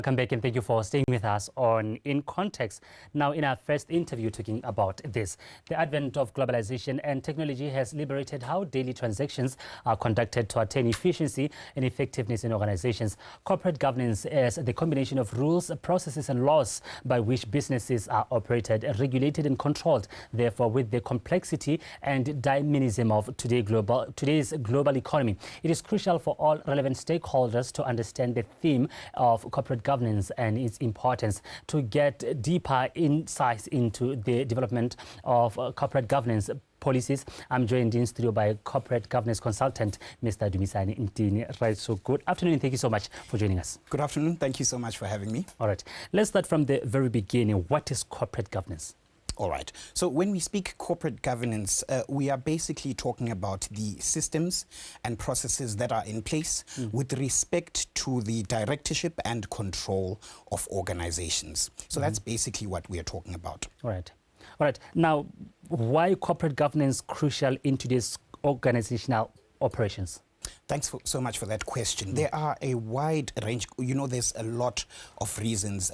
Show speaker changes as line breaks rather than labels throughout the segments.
Welcome back and thank you for staying with us on In Context. Now, in our first interview talking about this, the advent of globalization and technology has liberated how daily transactions are conducted to attain efficiency and effectiveness in organizations. Corporate governance is the combination of rules, processes and laws by which businesses are operated, regulated and controlled. Therefore, with the complexity and dynamism of today's global economy, it is crucial for all relevant stakeholders to understand the theme of corporate governance and its importance. To get deeper insights into the development of corporate governance policies, I'm joined in studio by corporate governance consultant, Mr. Dumisani Ntini. Right, so good afternoon and thank you so much for joining us.
Good afternoon. Thank you so much for having me.
All right, let's start from the very beginning. What is corporate governance?
All right. So when we speak corporate governance, we are basically talking about the systems and processes that are in place with respect to the directorship and control of organizations. So that's basically what we are talking about.
All right. All right. Now, why corporate governance crucial in today's organizational operations?
Thanks so much for that question. There are a wide range, there's a lot of reasons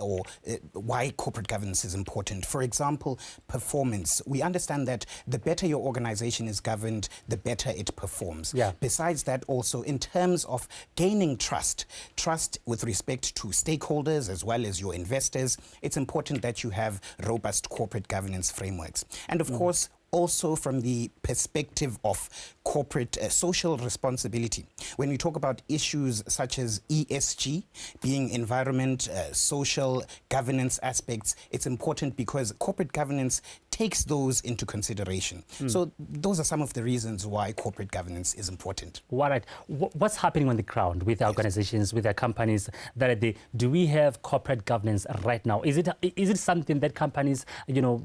why corporate governance is important. For example, performance. We understand that the better your organization is governed, the better it performs.
Yeah.
Besides that, also in terms of gaining trust with respect to stakeholders as well as your investors, it's important that you have robust corporate governance frameworks. And of course, also from the perspective of corporate social responsibility. When we talk about issues such as ESG, being environment, social governance aspects, it's important because corporate governance takes those into consideration. So those are some of the reasons why corporate governance is important.
All right. What's happening on the ground with our organizations, with our companies? Do we have corporate governance right now? Is it something that companies,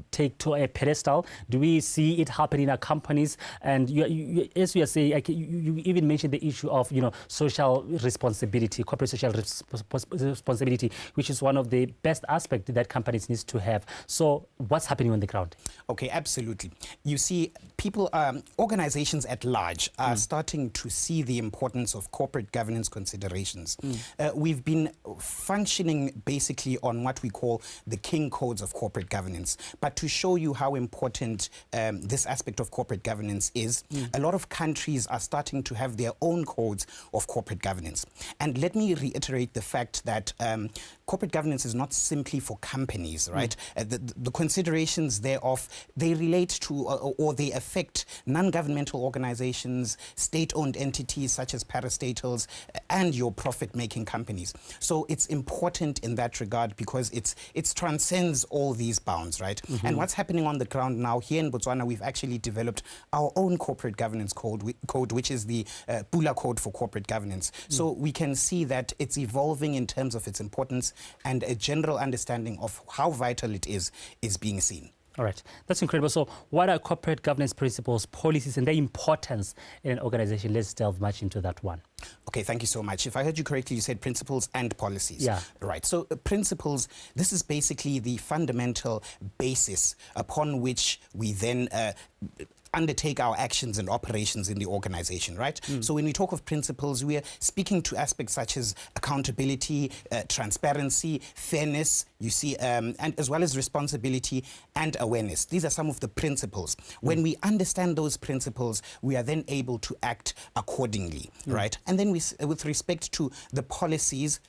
take to a pedestal? Do we see it happening in our companies? And as you are saying, you even mentioned the issue of, social responsibility, corporate social responsibility, which is one of the best aspects that companies need to have. So what's happening on the ground?
Okay, absolutely. You see, organizations at large are starting to see the importance of corporate governance considerations. We've been functioning basically on what we call the king codes of corporate governance. But to show you how important this aspect of corporate governance is, a lot of countries are starting to have their own codes of corporate governance. And let me reiterate the fact that corporate governance is not simply for companies, right? The considerations thereof, they relate to or they affect non-governmental organizations, state-owned entities such as parastatals, and your profit-making companies. So it's important in that regard because it transcends all these bounds, right? And what's happening on the ground now here in Botswana, we've actually developed our own corporate governance code, which is the Pula Code for Corporate Governance. So we can see that it's evolving in terms of its importance, and a general understanding of how vital it is being seen.
All right. That's incredible. So what are corporate governance principles, policies, and their importance in an organization? Let's delve much into that one.
Okay, thank you so much. If I heard you correctly, you said principles and policies.
Yeah.
Right. So principles, this is basically the fundamental basis upon which we then undertake our actions and operations in the organization, right? So when we talk of principles, we are speaking to aspects such as accountability, transparency, fairness, you see, and as well as responsibility and awareness. These are some of the principles. When we understand those principles, we are then able to act accordingly, right? And then with respect to the policies,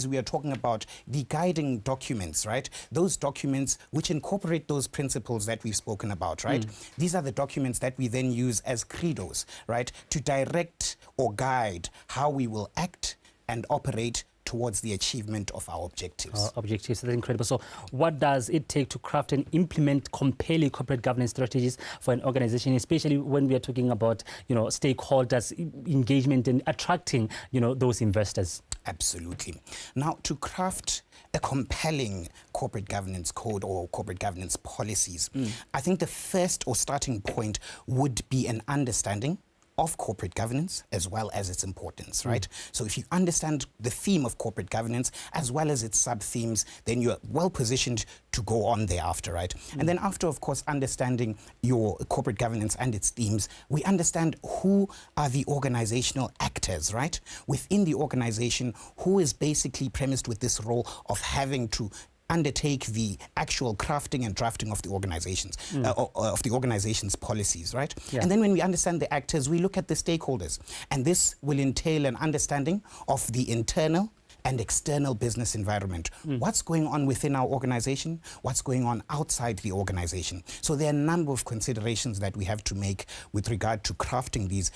we are talking about the guiding documents, right? Those documents which incorporate those principles that we've spoken about, right? These are the documents that we then use as credos, right? To direct or guide how we will act and operate towards the achievement of our objectives.
That's incredible. So what does it take to craft and implement compelling corporate governance strategies for an organization, especially when we are talking about, stakeholders engagement and attracting, those investors?
Absolutely. Now, to craft a compelling corporate governance code or corporate governance policies, I think the first or starting point would be an understanding of corporate governance as well as its importance, right? So if you understand the theme of corporate governance as well as its sub-themes, then you're well positioned to go on thereafter, right? And then after, of course, understanding your corporate governance and its themes, we understand who are the organizational actors, right? Within the organization, who is basically premised with this role of having to undertake the actual crafting and drafting of the organizations, of the organization's policies, right?
Yeah.
And then when we understand the actors, we look at the stakeholders. And this will entail an understanding of the internal and external business environment. What's going on within our organization? What's going on outside the organization? So there are a number of considerations that we have to make with regard to crafting these.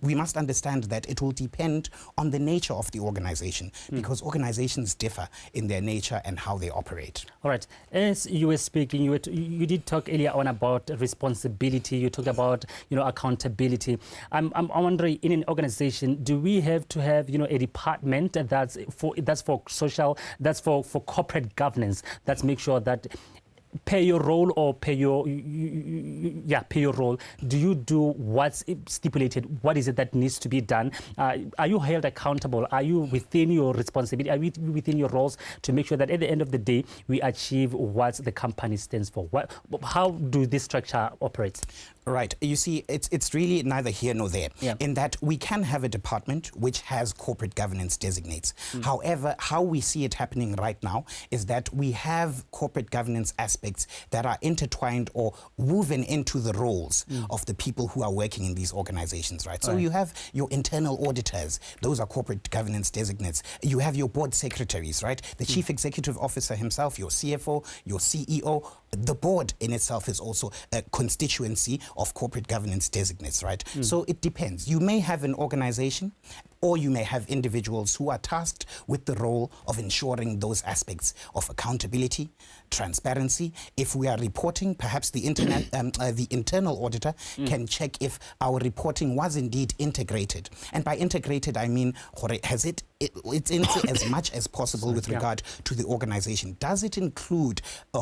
We must understand that it will depend on the nature of the organization because organizations differ in their nature and how they operate.
All right. As you were speaking, you did talk earlier on about responsibility. You talked about, accountability. I'm wondering, in an organization, do we have to have, a department that's for corporate governance, that's make sure that per your role or per your role, do you do what's stipulated? What is it that needs to be done? Are you held accountable? Are you within your responsibility? Are you within your roles to make sure that at the end of the day we achieve what the company stands for? How do this structure operate?
Right. You see, it's really neither here nor there, in that we can have a department which has corporate governance designates. However, how we see it happening right now is that we have corporate governance aspects that are intertwined or woven into the roles of the people who are working in these organizations, right? So you have your internal auditors. Those are corporate governance designates. You have your board secretaries, right? The chief executive officer himself, your CFO, your CEO. The board in itself is also a constituency of corporate governance designates, right? So it depends. You may have an organization or you may have individuals who are tasked with the role of ensuring those aspects of accountability, transparency. If we are reporting, perhaps the internal auditor can check if our reporting was indeed integrated. And by integrated, I mean, has it's into as much as possible with regard to the organization. Does it include a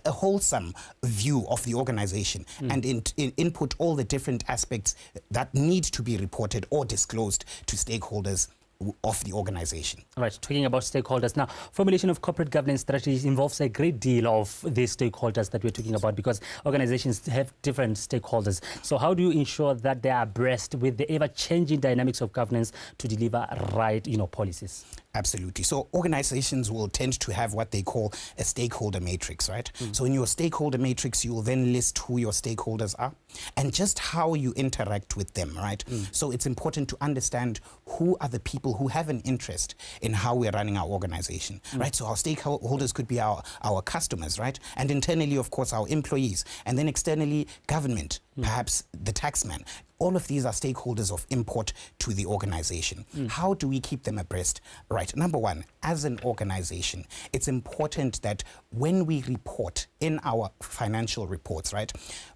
wholesome view of the organization and input all the different aspects that need to be reported or disclosed to stakeholders of the organization?
All right, talking about stakeholders now, formulation of corporate governance strategies involves a great deal of these stakeholders that we're talking about because organizations have different stakeholders. So how do you ensure that they are abreast with the ever-changing dynamics of governance to deliver right, policies?
Absolutely. So organizations will tend to have what they call a stakeholder matrix, right? So in your stakeholder matrix, you will then list who your stakeholders are and just how you interact with them, right? So it's important to understand who are the people who have an interest in how we're running our organization, right? So our stakeholders could be our customers, right? And internally, of course, our employees. And then externally, government, perhaps the taxman. All of these are stakeholders of import to the organization. How do we keep them abreast? Right. Number one, as an organization, it's important that when we report in our financial reports, right,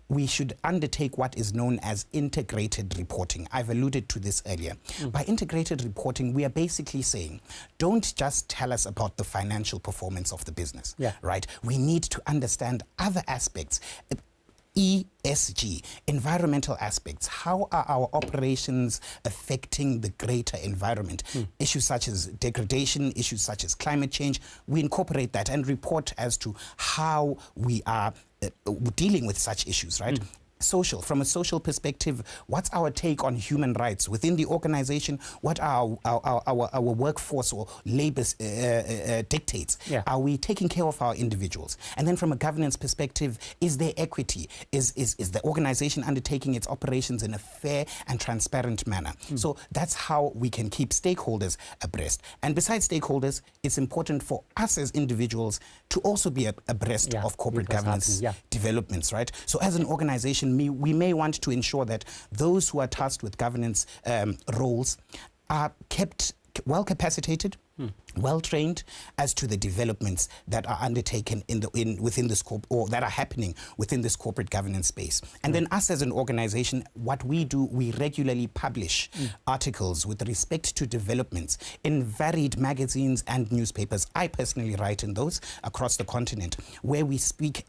we should undertake what is known as integrated reporting. I've alluded to this earlier. By integrated reporting, we are basically saying, don't just tell us about the financial performance of the business, right? We need to understand other aspects. ESG, environmental aspects. How are our operations affecting the greater environment? Issues such as degradation, issues such as climate change, we incorporate that and report as to how we are dealing with such issues, right? Social, from a social perspective, what's our take on human rights within the organization? What are our workforce or labor dictates? Are we taking care of our individuals? And then from a governance perspective, is there equity? Is the organization undertaking its operations in a fair and transparent manner? So that's how we can keep stakeholders abreast. And besides stakeholders, it's important for us as individuals to also be abreast of corporate governance developments, right? So as an organization, we may want to ensure that those who are tasked with governance roles are kept well capacitated, well trained as to the developments that are undertaken within this or that are happening within this corporate governance space. And then us as an organization, what we do, we regularly publish articles with respect to developments in varied magazines and newspapers. I personally write in those across the continent, where we speak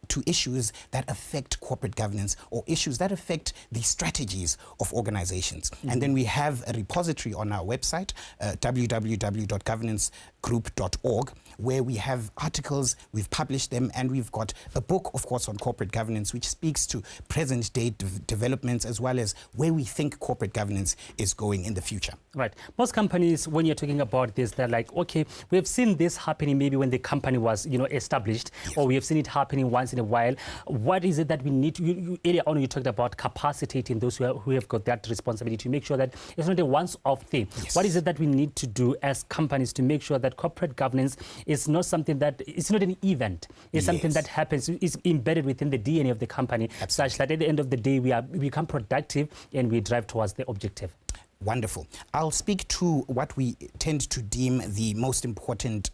to issues that affect corporate governance or issues that affect the strategies of organizations. And then we have a repository on our website, www.governancegroup.org, where we have articles, we've published them, and we've got a book, of course, on corporate governance, which speaks to present day developments as well as where we think corporate governance is going in the future.
Right. Most companies, when you're talking about this, they're like, okay, we've seen this happening maybe when the company was, established, or we have seen it happening once in a while. What is it that we need to, earlier on you talked about capacitating those who have got that responsibility to make sure that it's not a once-off thing. Yes. What is it that we need to do as companies to make sure that corporate governance is not something that, it's not an event, it's something that happens, is embedded within the DNA of the company, such that at the end of the day we become productive and we drive towards the objective?
Wonderful. I'll speak to what we tend to deem the most important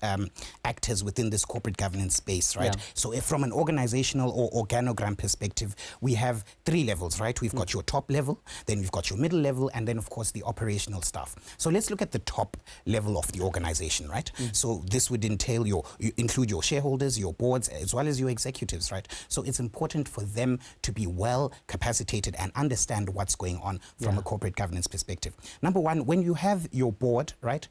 actors within this corporate governance space, right? Yeah. So if from an organizational or organogram perspective, we have 3 levels, right? We've got your top level, then we've got your middle level, and then of course the operational staff. So let's look at the top level of the organization, right? So this would entail you include your shareholders, your boards, as well as your executives, right? So it's important for them to be well capacitated and understand what's going on from a corporate governance perspective. Number one, when you have your board, right,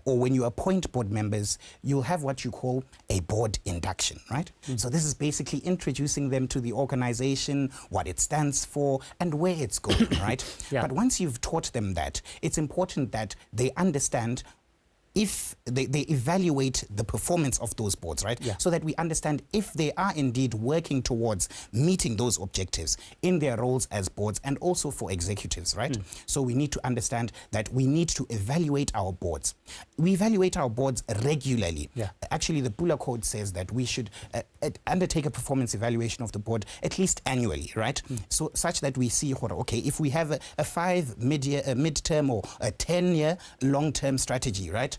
or when you appoint board members, you'll have what you call a board induction, right? So this is basically introducing them to the organization, what it stands for, and where it's going, right? But once you've taught them that, it's important that they understand if they evaluate the performance of those boards, right? So that we understand if they are indeed working towards meeting those objectives in their roles as boards and also for executives, right? So we need to understand that we need to evaluate our boards. We evaluate our boards regularly. Actually, the Bula Code says that we should undertake a performance evaluation of the board at least annually, right? So such that we see, okay, if we have a 5 midterm or a 10-year long-term strategy, right?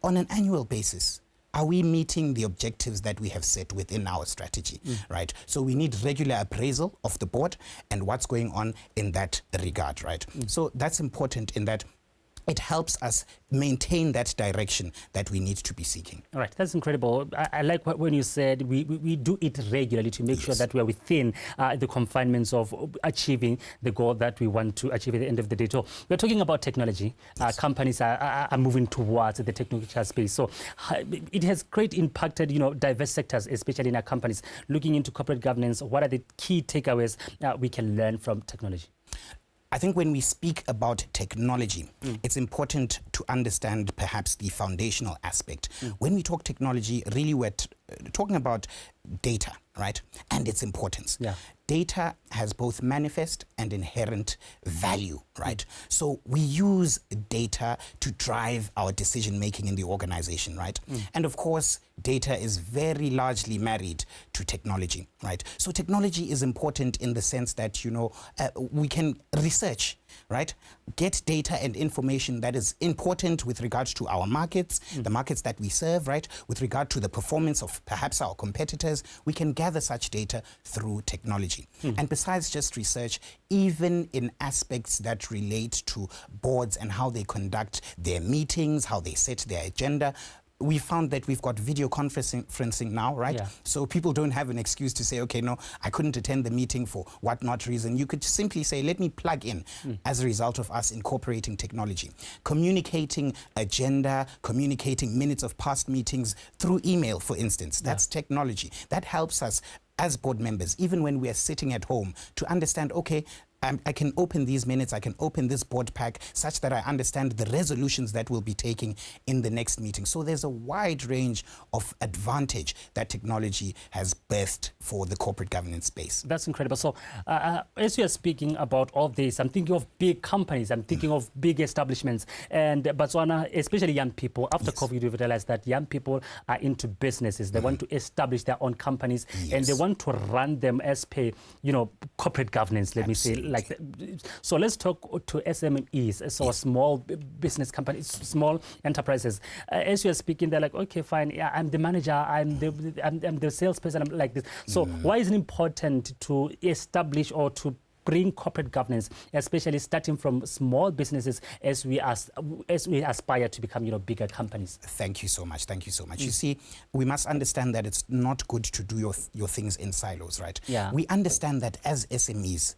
On an annual basis, are we meeting the objectives that we have set within our strategy, right? So we need regular appraisal of the board and what's going on in that regard, right? So that's important in that it helps us maintain that direction that we need to be seeking.
All right, that's incredible. I like when you said we do it regularly to make sure that we are within the confinements of achieving the goal that we want to achieve at the end of the day. So we're talking about technology. Companies are moving towards the technological space. So it has great impacted, diverse sectors, especially in our companies. Looking into corporate governance, what are the key takeaways we can learn from technology?
I think when we speak about technology, it's important to understand perhaps the foundational aspect. When we talk technology, really we're talking about data, right? And its importance. Data has both manifest and inherent value, right? So we use data to drive our decision making in the organization, right? And of course, data is very largely married to technology, right? So technology is important in the sense that, we can research, right? Get data and information that is important with regards to our markets, the markets that we serve, right? With regard to the performance of perhaps our competitors, we can gather such data through technology. And besides just research, even in aspects that relate to boards and how they conduct their meetings, how they set their agenda, we found that we've got video conferencing now, right? So people don't have an excuse to say, okay, no, I couldn't attend the meeting for what not reason. You could simply say, let me plug in as a result of us incorporating technology. Communicating agenda, communicating minutes of past meetings through email, for instance. That's technology. That helps us as board members, even when we are sitting at home, to understand, okay, I can open these minutes, I can open this board pack such that I understand the resolutions that we'll be taking in the next meeting. So there's a wide range of advantage that technology has birthed for the corporate governance space.
That's incredible. So as you are speaking about all this, I'm thinking of big companies, I'm thinking of big establishments, and Botswana, especially young people, after COVID, we've realized that young people are into businesses. They want to establish their own companies and they want to run them as per, corporate governance, let me say, So let's talk to SMEs, so small business companies, small enterprises. As you're speaking, they're like, okay, fine, yeah, I'm the manager, I'm the salesperson, I'm like this. So why is it important to establish or to bring corporate governance, especially starting from small businesses as we aspire to become, bigger companies?
Thank you so much. Thank you so much. You see, we must understand that it's not good to do your things in silos, right?
Yeah.
We understand that as SMEs,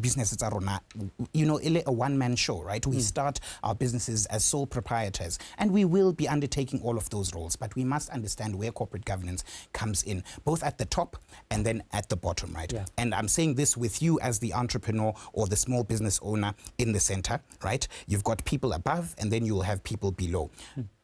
businesses are on a one-man show, right? We start our businesses as sole proprietors, and we will be undertaking all of those roles. But we must understand where corporate governance comes in, both at the top and then at the bottom, right?
Yeah.
And I'm saying this with you as the entrepreneur or the small business owner in the center, right? You've got people above, and then you'll have people below.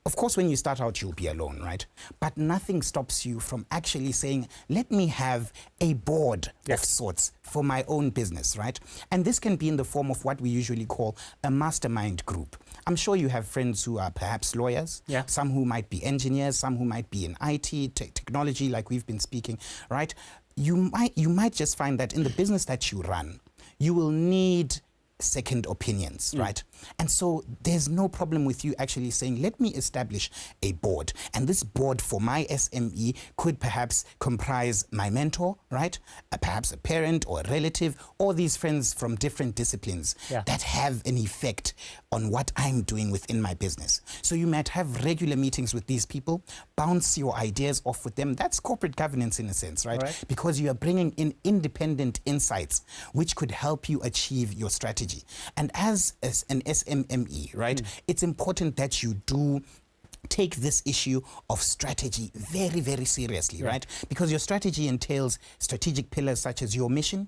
Of course, when you start out, you'll be alone, right? But nothing stops you from actually saying, let me have a board of sorts for my own business, right? And this can be in the form of what we usually call a mastermind group. I'm sure you have friends who are perhaps lawyers, some who might be engineers, some who might be in IT, technology, like we've been speaking, right? You might just find that in the business that you run, you will need second opinions, right? And so there's no problem with you actually saying, let me establish a board. And this board for my SME could perhaps comprise my mentor, right? Perhaps a parent or a relative, or these friends from different disciplines that have an effect on what I'm doing within my business. So you might have regular meetings with these people, bounce your ideas off with them. That's corporate governance in a sense, right? Because you are bringing in independent insights which could help you achieve your strategy. And as an SMME, right, it's important that you do take this issue of strategy very, very seriously, right? Because your strategy entails strategic pillars such as your mission,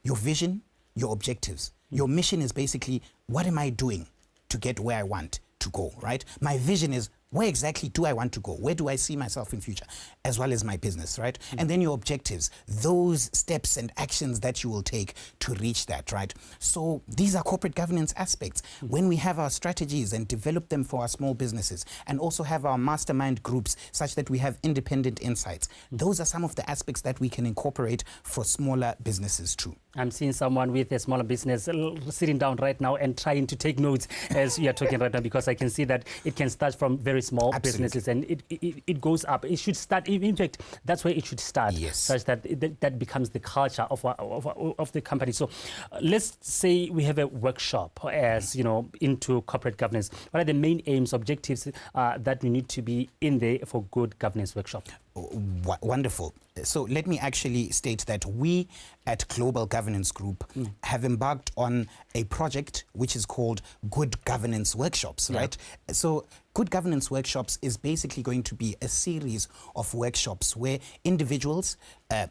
your vision, your objectives. Your mission is basically, what am I doing to get where I want to go, right? My vision is, where exactly do I want to go? Where do I see myself in future? As well as my business, right? And then your objectives, those steps and actions that you will take to reach that, right? So these are corporate governance aspects. When we have our strategies and develop them for our small businesses, and also have our mastermind groups such that we have independent insights, those are some of the aspects that we can incorporate for smaller businesses too.
I'm seeing someone with a smaller business sitting down right now and trying to take notes as you are talking right now, because I can see that it can start from very small businesses, and it goes up. It should start, in fact, that's where it should start, such that that becomes the culture of the company. So let's say we have a workshop as, into corporate governance. What are the main aims, objectives that we need to be in there for good governance workshop?
Wonderful. So let me actually state that we at Global Governance Group have embarked on a project which is called Good Governance Workshops, right? So Good Governance Workshops is basically going to be a series of workshops where individuals,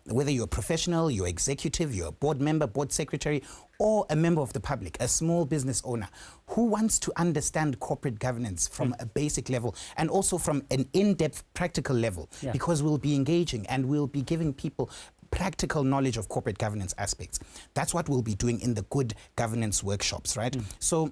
whether you're a professional, you're executive, you're a board member, board secretary, or a member of the public, a small business owner who wants to understand corporate governance from a basic level and also from an in-depth practical level, because we'll be engaging and we'll be giving people practical knowledge of corporate governance aspects. That's what we'll be doing in the Good Governance Workshops, right? So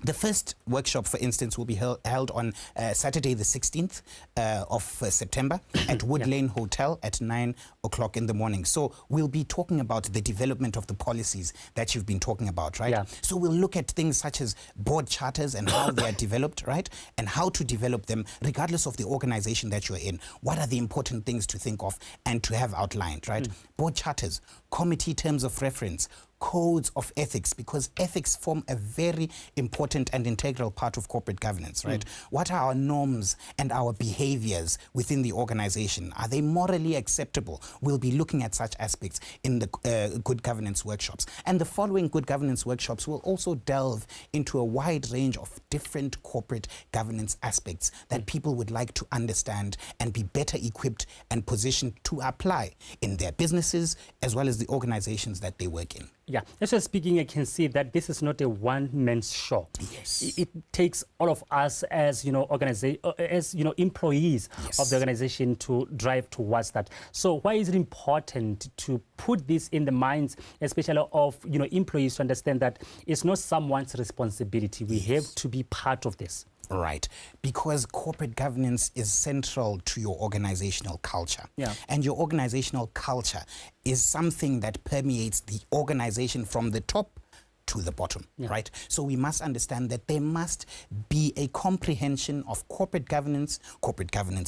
the first workshop, for instance, will be held on Saturday the 16th of September at Wood Lane Hotel at 9 o'clock in the morning. So we'll be talking about the development of the policies that you've been talking about, right? So we'll look at things such as board charters and how they are developed, right? And how to develop them regardless of the organization that you're in. What are the important things to think of and to have outlined, right? Board charters, committee terms of reference, codes of ethics, because ethics form a very important and integral part of corporate governance, right? What are our norms and our behaviors within the organization? Are they morally acceptable? We'll be looking at such aspects in the Good Governance Workshops. And the following Good Governance Workshops will also delve into a wide range of different corporate governance aspects that people would like to understand and be better equipped and positioned to apply in their businesses as well as the organizations that they work in.
Yeah, as you're speaking, I can see that this is not a one-man's show.
Yes.
It takes all of us as, employees of the organization to drive towards that. So why is it important to put this in the minds, especially of, employees, to understand that it's not someone's responsibility? We have to be part of this.
Right, because corporate governance is central to your organizational culture.
Yeah.
And your organizational culture is something that permeates the organization from the top to the bottom, right? So we must understand that there must be a comprehension of corporate governance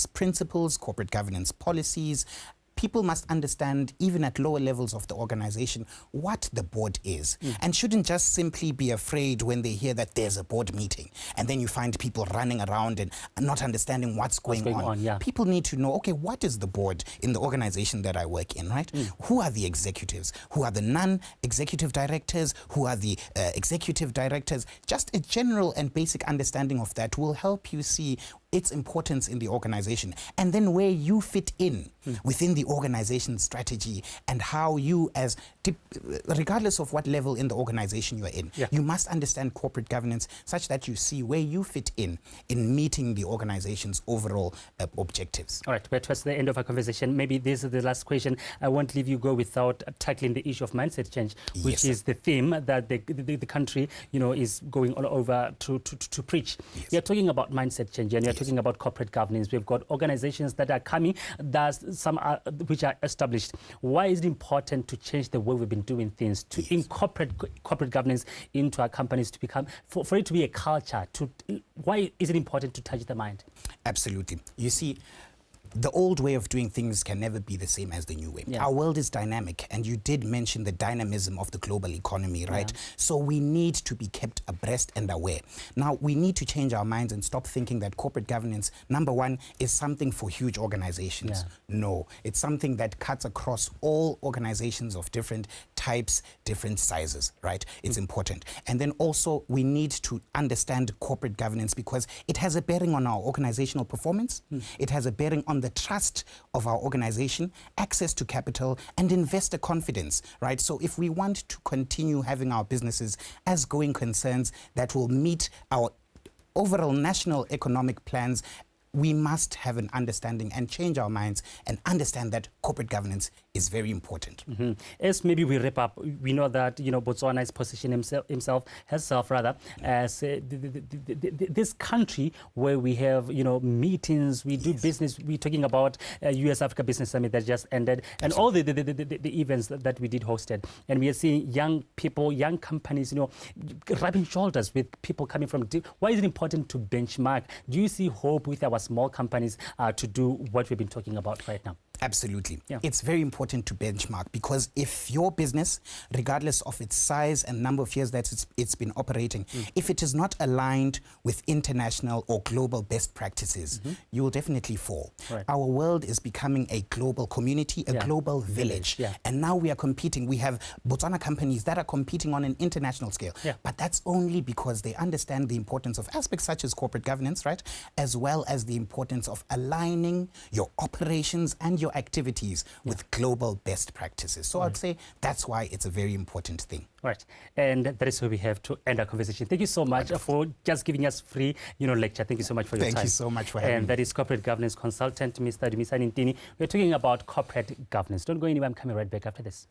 principles, corporate governance policies. People must understand, even at lower levels of the organization, what the board is, and shouldn't just simply be afraid when they hear that there's a board meeting, and then you find people running around and not understanding what's going on. People need to know, okay, what is the board in the organization that I work in, right? Who are the executives? Who are the non-executive directors? Who are the executive directors? Just a general and basic understanding of that will help you see its importance in the organization, and then where you fit in within the organization's strategy, and how you, as regardless of what level in the organization you're in, you must understand corporate governance such that you see where you fit in meeting the organization's overall objectives.
All right, we're towards the end of our conversation. Maybe this is the last question. I won't leave you go without tackling the issue of mindset change, which is the theme that the country, is going all over to preach. We are talking about mindset change, and we are talking about corporate governance. We've got organizations that are coming, some are, which are established. Why is it important to change the way we've been doing things, to incorporate corporate governance into our companies, to become, for it to be a culture? Why is it important to touch the mind?
Absolutely. You see, the old way of doing things can never be the same as the new way. Our world is dynamic, and you did mention the dynamism of the global economy, right? So we need to be kept abreast and aware. Now, we need to change our minds and stop thinking that corporate governance, number one, is something for huge organizations. No, it's something that cuts across all organizations of different types, different sizes, right? It's important. And then also, we need to understand corporate governance because it has a bearing on our organizational performance. It has a bearing on the trust of our organization, access to capital, and investor confidence, right? So if we want to continue having our businesses as going concerns that will meet our overall national economic plans, we must have an understanding and change our minds and understand that corporate governance is very important.
As maybe we wrap up, we know that Botswana is positioning herself as this country where we have meetings, we do business. We're talking about US Africa Business Summit that just ended, and all the events that we did hosted, and we are seeing young people, young companies, rubbing shoulders with people coming from. Why is it important to benchmark? Do you see hope with our small companies to do what we've been talking about right now?
Absolutely. It's very important to benchmark, because if your business, regardless of its size and number of years that it's been operating, if it is not aligned with international or global best practices, you will definitely fall. Our world is becoming a global community, a global village. And now we are competing. We have Botswana companies that are competing on an international scale. But that's only because they understand the importance of aspects such as corporate governance, right? As well as the importance of aligning your operations and your activities with global best practices. So I'd say that's why it's a very important thing.
Right. And that is where we have to end our conversation. Thank you so much for just giving us free, lecture. Thank you so much for your time.
Thank you so much for having me.
And that is corporate governance consultant, Mr. Dumisani Ntini. We're talking about corporate governance. Don't go anywhere. I'm coming right back after this.